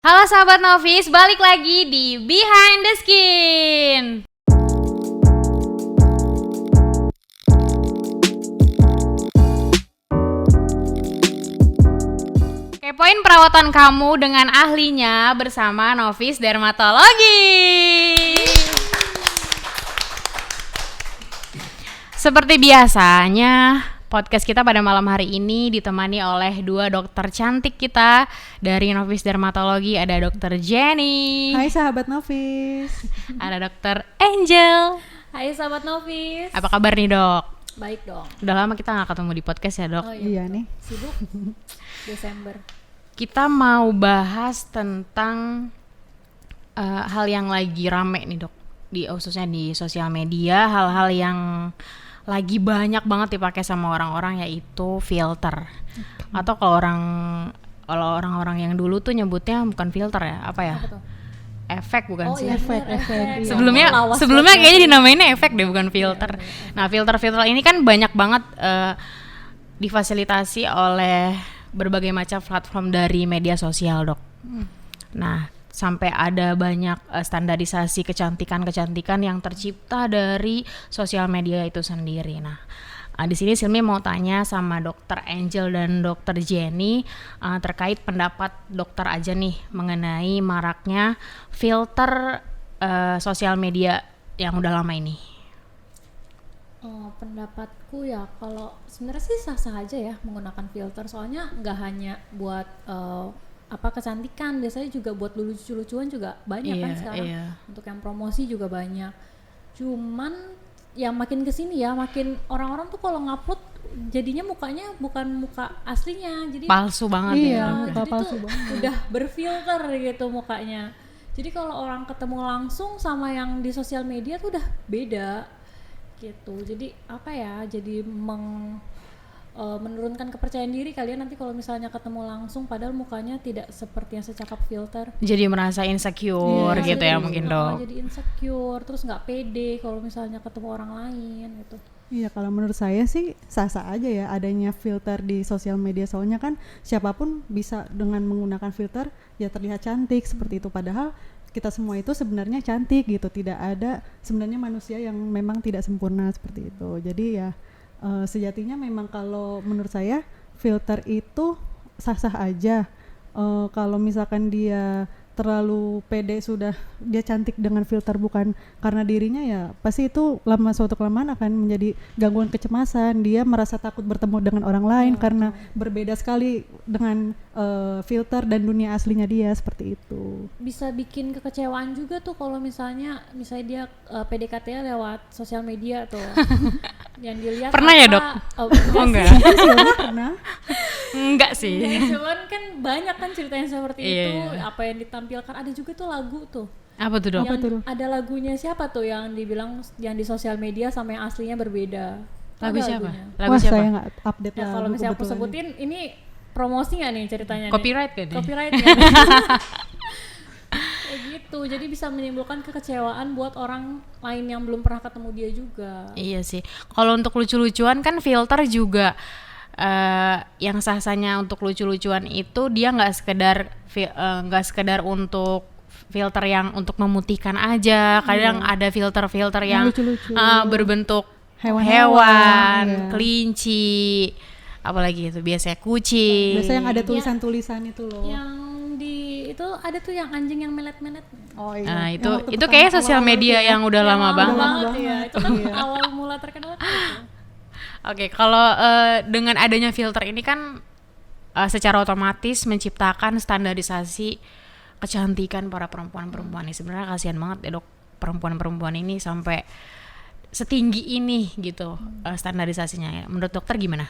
Halo sahabat Novis, balik lagi di Behind the Skin. Kepoin perawatan kamu dengan ahlinya bersama Novis Dermatologi. Seperti biasanya, podcast kita pada malam hari ini ditemani oleh dua dokter cantik kita dari Novis Dermatologi. Ada Dokter Jenny. Hai sahabat Novis. Ada Dokter Angel. Hai sahabat Novis. Apa kabar nih dok? Baik dong. Udah lama kita gak ketemu di podcast ya dok? Oh Iya nih. Sibuk. Desember. Kita mau bahas tentang hal yang lagi rame nih dok, khususnya di sosial media. Hal-hal yang lagi banyak banget dipakai sama orang-orang, yaitu filter. Atau kalau orang-orang yang dulu tuh nyebutnya bukan filter ya, apa ya? Apa tuh? Efek bukan sih? Iya, Efek. iya. Sebelumnya kayaknya dinamainnya efek deh, bukan filter. Nah, filter-filter ini kan banyak banget difasilitasi oleh berbagai macam platform dari media sosial, Dok. Nah, sampai ada banyak standarisasi kecantikan yang tercipta dari sosial media itu sendiri. Nah, di sini Silmi mau tanya sama Dokter Angel dan Dokter Jenny terkait pendapat dokter aja nih mengenai maraknya filter sosial media yang udah lama ini. Pendapatku ya, kalau sebenarnya sih sah-sah aja ya menggunakan filter, soalnya nggak hanya buat kecantikan, biasanya juga buat lucu-lucuan juga banyak kan sekarang. Untuk yang promosi juga banyak. Cuman ya makin kesini ya, makin orang-orang tuh kalau ngupload jadinya mukanya bukan muka aslinya, jadi palsu banget iya, jadi palsu tuh banget. udah berfilter gitu mukanya. Jadi kalau orang ketemu langsung sama yang di sosial media tuh udah beda gitu. Jadi apa ya? Jadi menurunkan kepercayaan diri kalian nanti kalau misalnya ketemu langsung, padahal mukanya tidak seperti yang secakap filter. Jadi merasa insecure gitu ya mungkin dok. Jadi insecure, terus nggak pede kalau misalnya ketemu orang lain gitu. Iya, kalau menurut saya sih sah-sah aja ya adanya filter di sosial media, soalnya kan siapapun bisa dengan menggunakan filter ya terlihat cantik seperti itu, padahal kita semua itu sebenarnya cantik gitu. Tidak ada sebenarnya manusia yang memang tidak sempurna seperti itu. Jadi ya sejatinya memang kalau menurut saya filter itu sah-sah aja. Kalau misalkan dia terlalu pede, sudah dia cantik dengan filter bukan karena dirinya, ya pasti itu suatu kelamaan akan menjadi gangguan kecemasan. Dia merasa takut bertemu dengan orang lain karena berbeda sekali dengan filter dan dunia aslinya dia, seperti itu. Bisa bikin kekecewaan juga tuh kalau misalnya dia PDKT lewat sosial media tuh. Yang dilihat pernah ya dok? Enggak. Pernah? Enggak sih. Cuman kan banyak kan ceritanya seperti itu. Apa yang ditampilkan, ada juga tuh lagu tuh. Apa tuh dok? Ada lagunya siapa tuh yang dibilang yang di sosial media sama yang aslinya berbeda. Lagu siapa? Wah, saya nggak update ya, lagu. kalau misalnya aku sebutin ini promosi nggak nih ceritanya? Copyright kan? Copyright ya. Kayak gitu, jadi bisa menimbulkan kekecewaan buat orang lain yang belum pernah ketemu dia juga. Iya sih. Kalau untuk lucu-lucuan kan filter juga yang sah-sahnya untuk lucu-lucuan itu dia nggak sekedar untuk filter yang untuk memutihkan aja. Kadang ada filter-filter yang berbentuk hewan, kelinci, apalagi itu biasanya kucing. Biasanya yang ada tulisan-tulisan itu loh. Yang itu ada tuh yang anjing yang melet-melet. Oh iya. Nah, itu kayaknya sosial media yang udah lama banget. Ya. Itu kan awal mula terkenal itu. Oke, kalau dengan adanya filter ini kan secara otomatis menciptakan standarisasi kecantikan para perempuan-perempuan ini. Sebenarnya kasihan banget ya dok, perempuan-perempuan ini sampai setinggi ini gitu standarisasinya ya. Menurut dokter gimana?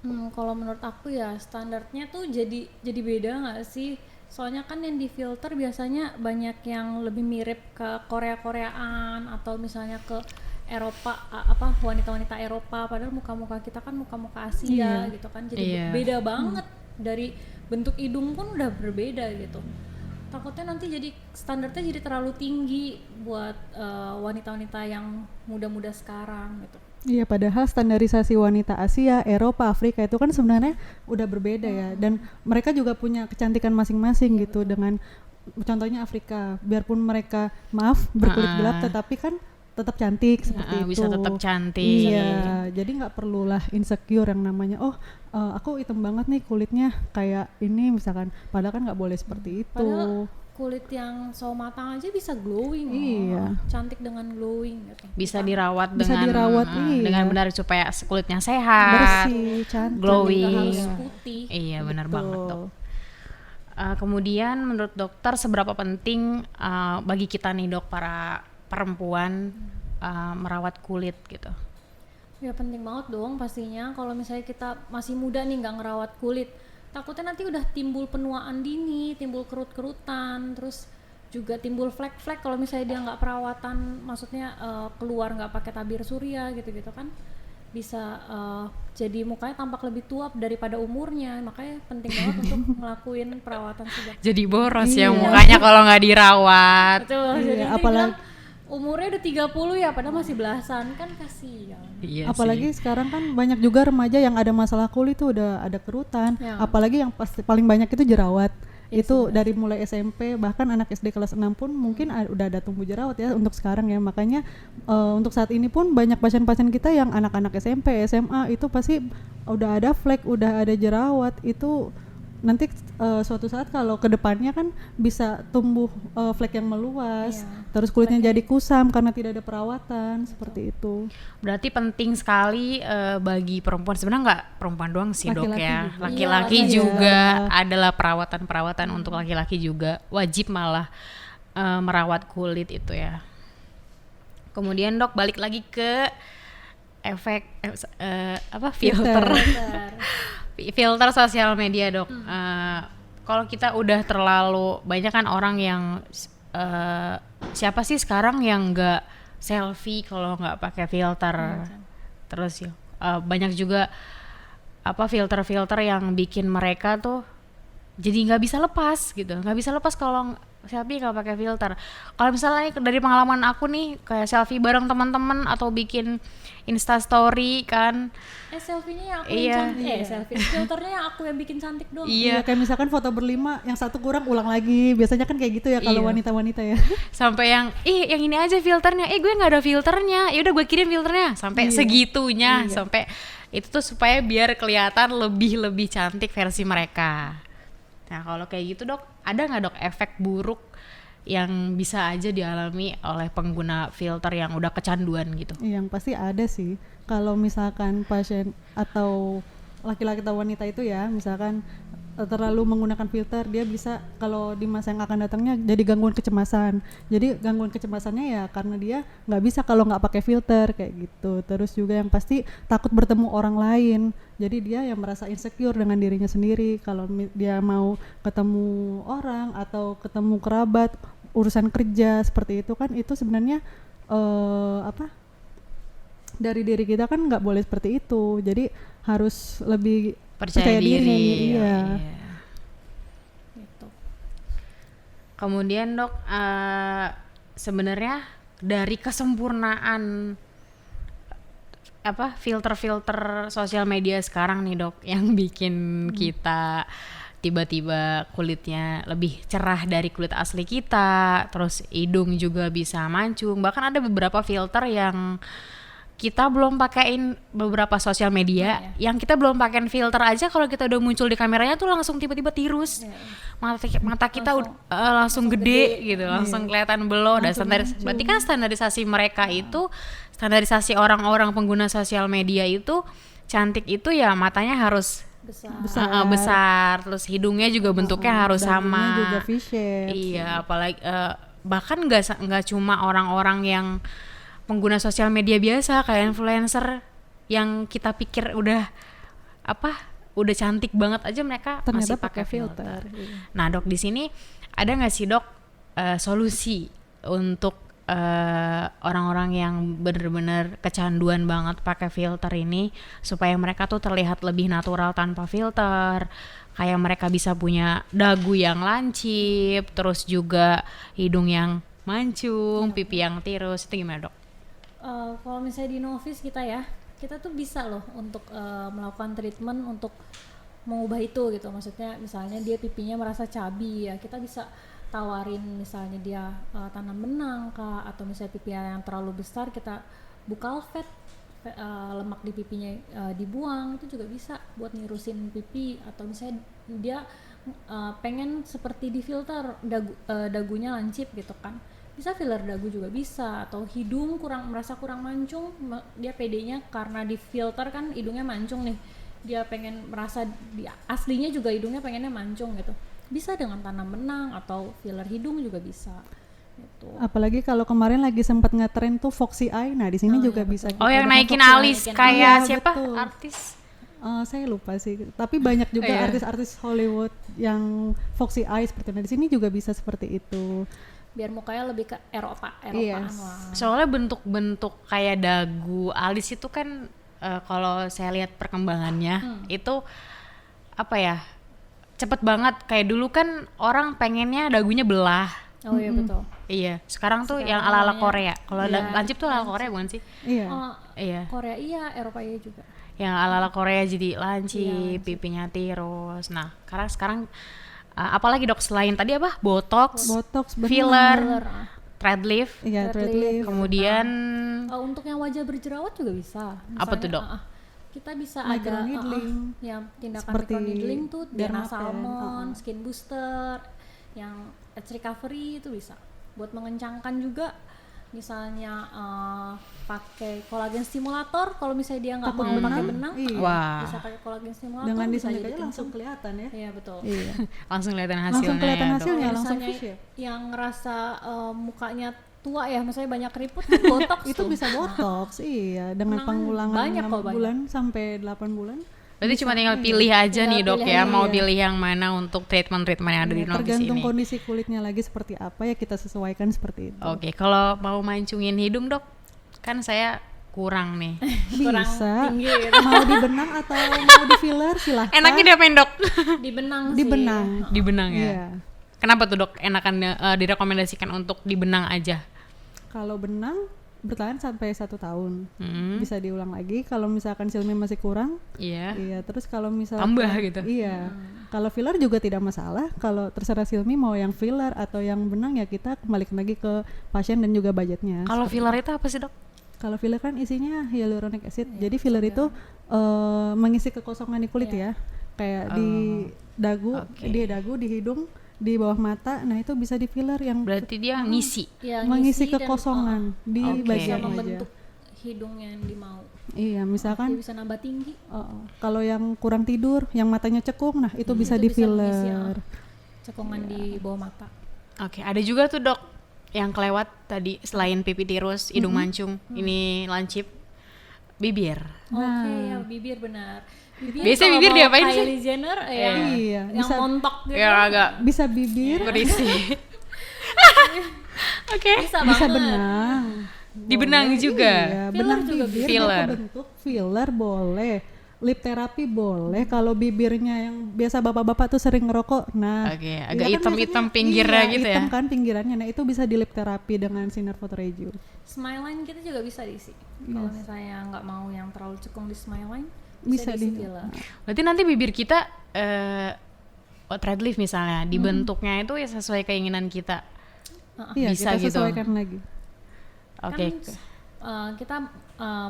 Kalau menurut aku ya standarnya tuh jadi beda nggak sih? Soalnya kan yang di filter biasanya banyak yang lebih mirip ke Korea-Koreaan atau misalnya ke Eropa, wanita-wanita Eropa, padahal muka-muka kita kan muka-muka Asia gitu kan, jadi beda banget. Dari bentuk hidung pun udah berbeda gitu. takutnya nanti jadi standarnya jadi terlalu tinggi buat wanita-wanita yang muda-muda sekarang gitu. Iya, padahal standarisasi wanita Asia, Eropa, Afrika itu kan sebenarnya udah berbeda ya, dan mereka juga punya kecantikan masing-masing gitu. Dengan contohnya Afrika, biarpun mereka berkulit gelap, tetapi kan tetap cantik seperti itu. Bisa tetap cantik. Iya, jadi nggak perlulah insecure yang namanya aku hitam banget nih kulitnya kayak ini misalkan, padahal kan nggak boleh seperti itu. Padahal kulit yang sawo matang aja bisa glowing. Iya. Cantik dengan glowing gitu. Bisa dirawat dengan benar supaya kulitnya sehat, bersih, cantik, glowing. Harus putih. Iya, benar banget, Dok. Kemudian menurut dokter seberapa penting bagi kita nih, Dok, para perempuan merawat kulit gitu? Ya penting banget dong pastinya. Kalau misalnya kita masih muda nih nggak ngerawat kulit, takutnya nanti udah timbul penuaan dini, timbul kerut-kerutan, terus juga timbul flek-flek kalau misalnya dia nggak perawatan, maksudnya keluar nggak pakai tabir surya gitu-gitu kan, bisa jadi mukanya tampak lebih tua daripada umurnya. Makanya penting banget untuk ngelakuin perawatan sejak jadi boros ya mukanya kalau nggak dirawat. betul. Iya, Jadi apalagi umurnya udah 30 ya, padahal masih belasan kan, kasihan. Iya apalagi sih. sekarang kan banyak juga remaja yang ada masalah kulit tuh, udah ada kerutan, Ya. apalagi yang pasti paling banyak itu jerawat. Ya, Itu dari mulai SMP, bahkan anak SD kelas 6 pun mungkin udah ada tumbuh jerawat ya untuk sekarang ya. Makanya untuk saat ini pun banyak pasien-pasien kita yang anak-anak SMP, SMA itu pasti udah ada flek, udah ada jerawat. Itu nanti suatu saat kalau kedepannya kan bisa tumbuh flek yang meluas, terus kulitnya jadi kusam karena tidak ada perawatan. Seperti itu. Berarti penting sekali bagi perempuan, sebenarnya nggak perempuan doang sih, Dok, Laki-laki ya. juga. Laki-laki Iya. juga adalah perawatan untuk laki-laki juga wajib malah merawat kulit itu ya. Kemudian, Dok, balik lagi ke efek filter. Filter sosial media, Dok. Kalau kita udah terlalu banyak kan orang yang siapa sih sekarang yang nggak selfie kalau nggak pakai filter. Terus ya banyak juga filter-filter yang bikin mereka tuh jadi nggak bisa lepas gitu, nggak bisa lepas kalau selfie nggak pakai filter. Kalau misalnya dari pengalaman aku nih, kayak selfie bareng teman-teman atau bikin Insta story kan, selfie-nya yang aku Iya. yang cantik, selfie filternya yang aku yang bikin cantik doang. Iya, kayak misalkan foto berlima, yang satu kurang ulang lagi. Biasanya kan kayak gitu ya kalau Iya. wanita-wanita ya. sampai yang yang ini aja filternya, gue nggak ada filternya, ya udah gue kirim filternya, sampai segitunya, sampai itu tuh supaya biar kelihatan lebih cantik versi mereka. Nah kalau kayak gitu, Dok, ada nggak, Dok, efek buruk yang bisa aja dialami oleh pengguna filter yang udah kecanduan gitu? Yang pasti ada sih. Kalau misalkan pasien atau laki-laki atau wanita itu ya, misalkan terlalu menggunakan filter, dia bisa kalau di masa yang akan datangnya jadi gangguan kecemasan. Jadi gangguan kecemasannya ya karena dia nggak bisa kalau nggak pakai filter kayak gitu. Terus juga yang pasti takut bertemu orang lain. Jadi dia yang merasa insecure dengan dirinya sendiri. Kalau dia mau ketemu orang atau ketemu kerabat, urusan kerja seperti itu kan, itu sebenarnya dari diri kita kan nggak boleh seperti itu. Jadi harus lebih percaya diri. Iya. Gitu. Kemudian, Dok, sebenarnya dari kesempurnaan filter-filter sosial media sekarang nih, Dok, yang bikin kita tiba-tiba kulitnya lebih cerah dari kulit asli kita, terus hidung juga bisa mancung. Bahkan ada beberapa filter yang kita belum pakein, beberapa sosial media yang kita belum pakein filter aja, kalau kita udah muncul di kameranya tuh langsung tiba-tiba tirus. Mata kita langsung gede gitu, langsung kelihatan below. Dan berarti kan standarisasi mereka itu, standarisasi orang-orang pengguna sosial media itu, cantik itu ya matanya harus besar, terus hidungnya juga bentuknya harus sama, juga V-shape. Iya, apalagi bahkan nggak cuma orang-orang yang pengguna sosial media biasa, kayak influencer yang kita pikir udah cantik banget aja, mereka ternyata masih pakai filter. Iya. Nah, Dok, di sini ada nggak sih, Dok, solusi untuk orang-orang yang bener-bener kecanduan banget pakai filter ini supaya mereka tuh terlihat lebih natural tanpa filter. Kayak mereka bisa punya dagu yang lancip, terus juga hidung yang mancung, pipi yang tirus. Itu gimana, Dok? Kalau misalnya di novice kita tuh bisa loh untuk melakukan treatment untuk mengubah itu gitu. Maksudnya misalnya dia pipinya merasa cabi ya, kita bisa tawarin misalnya dia tanam benang kah, atau misalnya pipinya yang terlalu besar kita bukal fat, lemak di pipinya dibuang, itu juga bisa buat nirusin pipi. Atau misalnya dia pengen seperti di filter dagunya lancip gitu kan, bisa filler dagu juga bisa. Atau hidung merasa kurang mancung, dia pedenya karena di filter kan hidungnya mancung nih, dia pengen merasa aslinya juga hidungnya pengennya mancung gitu, bisa dengan tanam benang atau filler hidung juga bisa gitu. Apalagi kalau kemarin lagi sempat ngetren tuh Foxy Eye, nah di sini juga ya, bisa. Oh, yang naikin alis kayak siapa? Betul. Artis? Saya lupa sih, tapi banyak juga artis-artis Hollywood yang Foxy Eye seperti itu. Di sini juga bisa seperti itu. Biar mukanya lebih ke Eropaan lah. Soalnya bentuk-bentuk kayak dagu, alis itu kan kalau saya lihat perkembangannya itu apa ya? Cepet banget. Kayak dulu kan orang pengennya dagunya belah. Oh iya betul. Iya, sekarang tuh yang ala-ala Korea. Kalau lancip tuh ala Korea bukan sih? Iya. Korea iya, Eropa iya juga. Yang ala-ala Korea jadi lancip, pipinya tirus. Nah, sekarang apalagi, Dok, selain tadi apa? Botox filler, thread lift. Iya, thread lift. Kemudian untuk yang wajah berjerawat juga bisa. Misalnya, apa tuh, Dok? Kita bisa microneedling. Ya, tindakan Seperti microneedling tuh Derma Dermapen, Salmon, skin booster, yang age recovery itu bisa buat mengencangkan juga. Misalnya pakai kolagen stimulator, kalau misalnya dia nggak mau pakai benang, bisa pakai kolagen stimulator. Dengan disuntik aja langsung kelihatan ya. Iya betul. Iya. langsung kelihatan hasilnya. Langsung kelihatan hasilnya, langsung fish ya. Yang ngerasa mukanya tua ya, misalnya banyak keriput, botox itu bisa botox, iya, dengan pengulangan 6 bulan sampai 8 bulan. Berarti cuma tinggal pilih aja nih, Dok, ya, mau pilih yang mana untuk treatment yang ada di novice ini. Tergantung kondisi kulitnya lagi seperti apa ya, kita sesuaikan seperti itu. Oke, kalau mau mancungin hidung, Dok, kan saya kurang nih. Bisa. Tinggi, gitu. Mau di benang atau mau di filler silahkan. Enaknya diapain, Dok? Di benang di sih. Di benang ya. Iya. Kenapa tuh, Dok, enakan direkomendasikan untuk di benang aja? Kalau benang bertahan sampai 1 tahun, bisa diulang lagi. Kalau misalkan silmi masih kurang, iya. Terus kalau misalkan tambah gitu. Iya. Kalau filler juga tidak masalah. Kalau terserah silmi mau yang filler atau yang benang, ya kita kembalikan lagi ke pasien dan juga budgetnya. Kalau filler itu apa sih, Dok? Kalau filler kan isinya hyaluronic acid. Jadi filler itu mengisi kekosongan di kulit ya. Kayak di dagu, di hidung, di bawah mata. Nah, itu bisa di filler yang berarti dia ngisi. Mengisi kekosongan di bagian wajah. Membentuk hidung yang dimau. Iya, misalkan dia bisa nambah tinggi. Kalau yang kurang tidur, yang matanya cekung, nah itu bisa di filler. Cekungan di bawah mata. Oke, ada juga tuh, Dok, yang kelewat tadi, selain pipi tirus, hidung mancung, ini lancip, bibir. Oke, ya, bibir benar. Biasanya bibir diapain sih? Kylie Jenner yang bisa, montok gitu. Yang agak bisa bibir berisi. Oke. Bisa benang. Di benang juga. Iya, benang juga bibir filler. Bentuk filler boleh. Lip terapi boleh. Kalau bibirnya yang biasa bapak-bapak tuh sering ngerokok, nah agak hitam-hitam pinggirnya gitu ya. Hitam kan pinggirannya. Nah, itu bisa di lip terapi dengan sinar fotoregio. Smile line kita juga bisa diisi. Kalau misalnya nggak mau yang terlalu cekung di smile line, bisa di filler. Berarti nanti bibir kita thread lift misalnya, dibentuknya itu ya sesuai keinginan kita. Iya, bisa kita gitu. sesuaikan lagi. Oke. Kita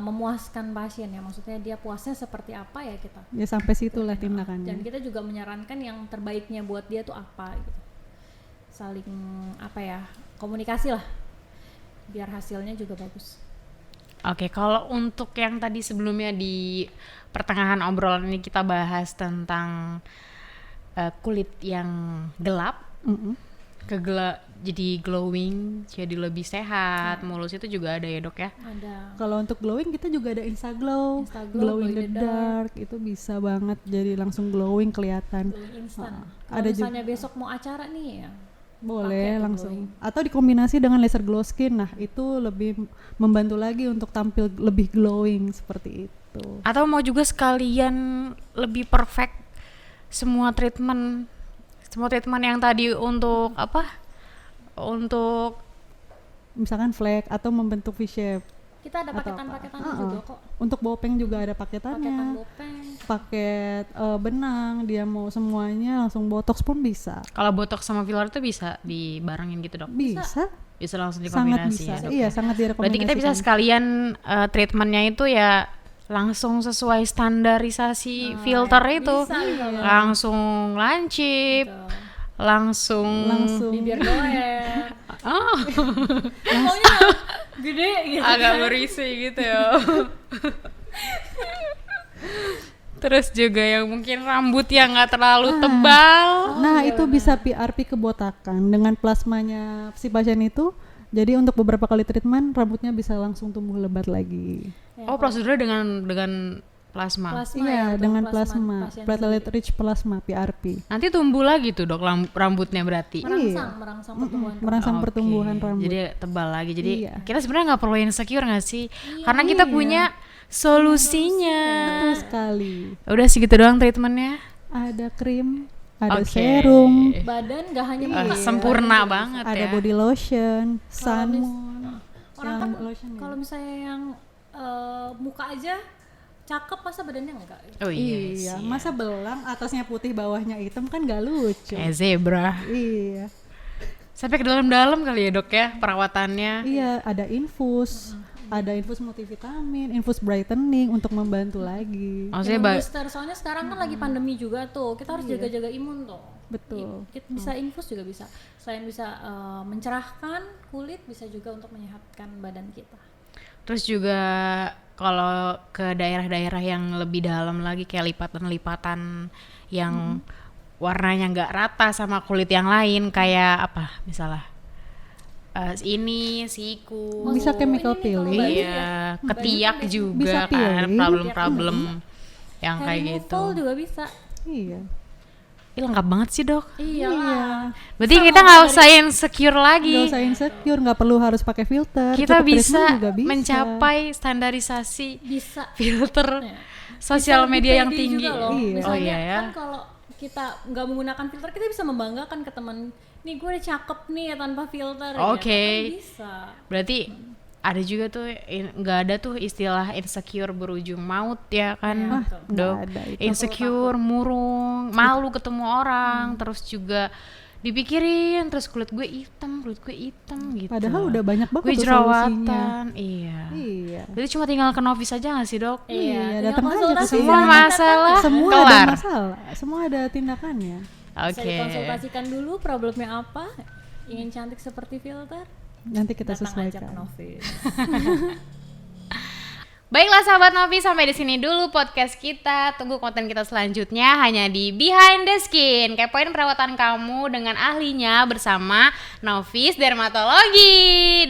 memuaskan pasien ya, maksudnya dia puasnya seperti apa ya kita. Ya sampai situlah tindakannya. Dan kita juga menyarankan yang terbaiknya buat dia tuh apa gitu. Saling komunikasi lah, biar hasilnya juga bagus. Oke, kalau untuk yang tadi sebelumnya di pertengahan obrolan ini kita bahas tentang kulit yang gelap, jadi glowing, jadi lebih sehat, mulus itu juga ada ya, Dok ya? Ada. Kalau untuk glowing kita juga ada Instaglow, glow in the dark, itu bisa banget jadi langsung glowing kelihatan. Glowing instan. Ada misalnya besok mau acara nih ya, Boleh langsung. Atau dikombinasi dengan laser glow skin. Nah, itu lebih membantu lagi untuk tampil lebih glowing seperti itu. Atau mau juga sekalian lebih perfect semua treatment yang tadi untuk apa? Untuk Misalkan flek atau membentuk V-shape. Kita ada paketan-paketannya juga kok. Untuk bopeng juga ada paketannya. Paketan bopeng. Paket benang, dia mau semuanya langsung botox pun bisa. kalau botox sama filler itu bisa dibarengin gitu dok? Bisa. Bisa langsung Sangat dikombinasi bisa. ya dok? Iya, sangat direkomendasikan. Berarti kita bisa sekalian treatmentnya itu ya langsung sesuai standarisasi filter itu, langsung lancip, langsung Bibir goer. oh, Pokoknya gede gitu. agak berisi gitu ya. Terus juga yang mungkin rambut yang nggak terlalu tebal. Nah, itu bisa PRP kebotakan dengan plasmanya si pasien itu. Jadi untuk beberapa kali treatment rambutnya bisa langsung tumbuh lebat lagi. Oh, prosedurnya dengan plasma. Iya, ya, dengan plasma, pasien platelet rich plasma PRP. Nanti tumbuh lagi tuh dok rambutnya berarti. merangsang pertumbuhan. Merangsang Oke, pertumbuhan rambut. Jadi tebal lagi. Jadi Iya. kita sebenarnya nggak perlu insecure nggak sih? Karena kita punya solusinya. Betul sekali. Udah segitu doang treatmentnya. Ada krim, ada Oke. serum, Badan gak hanya muka. Sempurna banget ada ya. body lotion, sunmoon. Orang kan lotion ya. kalau misalnya yang muka aja cakep, masa badannya enggak? Oh iya, Iya, sih. masa belang atasnya putih bawahnya hitam kan gak lucu. Kayak zebra. Iya. Sampai ke dalam-dalam kali ya dok ya perawatannya. Iya, ada infus. Ada infus multivitamin, infus brightening untuk membantu lagi. Maksudnya Imun booster, soalnya sekarang kan lagi pandemi juga tuh, kita harus jaga-jaga imun tuh. Betul. Kita bisa infus juga bisa. Selain bisa mencerahkan kulit, bisa juga untuk menyehatkan badan kita. Terus juga kalau ke daerah-daerah yang lebih dalam lagi kayak lipatan-lipatan yang warnanya nggak rata sama kulit yang lain kayak apa misalnya ini siku, Bisa chemical peeling. iya, ketiak juga Bisa kan peeling. problem-problem yang kayak Hair gitu. removal juga bisa. Iya. Ih, lengkap banget sih dok. Iya. Berarti kita nggak usah insecure lagi. Gak usah insecure, nggak perlu harus pakai filter. Kita cukup bisa treatment juga bisa. mencapai standarisasi Bisa. filter sosial Bisa media lebih yang pede tinggi. juga loh. Iya. Misalnya Oh iya ya. kan kalau kita nggak menggunakan filter, kita bisa membanggakan ke teman, nih gue udah cakep nih ya tanpa filter. Oke. Kan bisa. Berarti ada juga tuh nggak ada tuh istilah insecure berujung maut ya kan, nggak dok. ada itu. Insecure, murung, malu ketemu orang, terus juga dipikirin terus kulit gue hitam gitu. Padahal udah banyak banget gue tuh jerawatan, solusinya. iya. Iya. Jadi cuma tinggal ke Novis aja nggak sih dok? Iya, tinggal datang aja ke konsultasi sini. Semua sama masalah Semua kelar. ada masalah, semua ada tindakannya. Bisa Oke. dikonsultasikan dulu problemnya apa. Ingin cantik seperti filter, Nanti kita datang aja ke sesuaikan. Novis. Baiklah sahabat Novi, sampai di sini dulu podcast kita. Tunggu konten kita selanjutnya hanya di Behind the Skin. Kepoin perawatan kamu dengan ahlinya bersama Novis Dermatologi.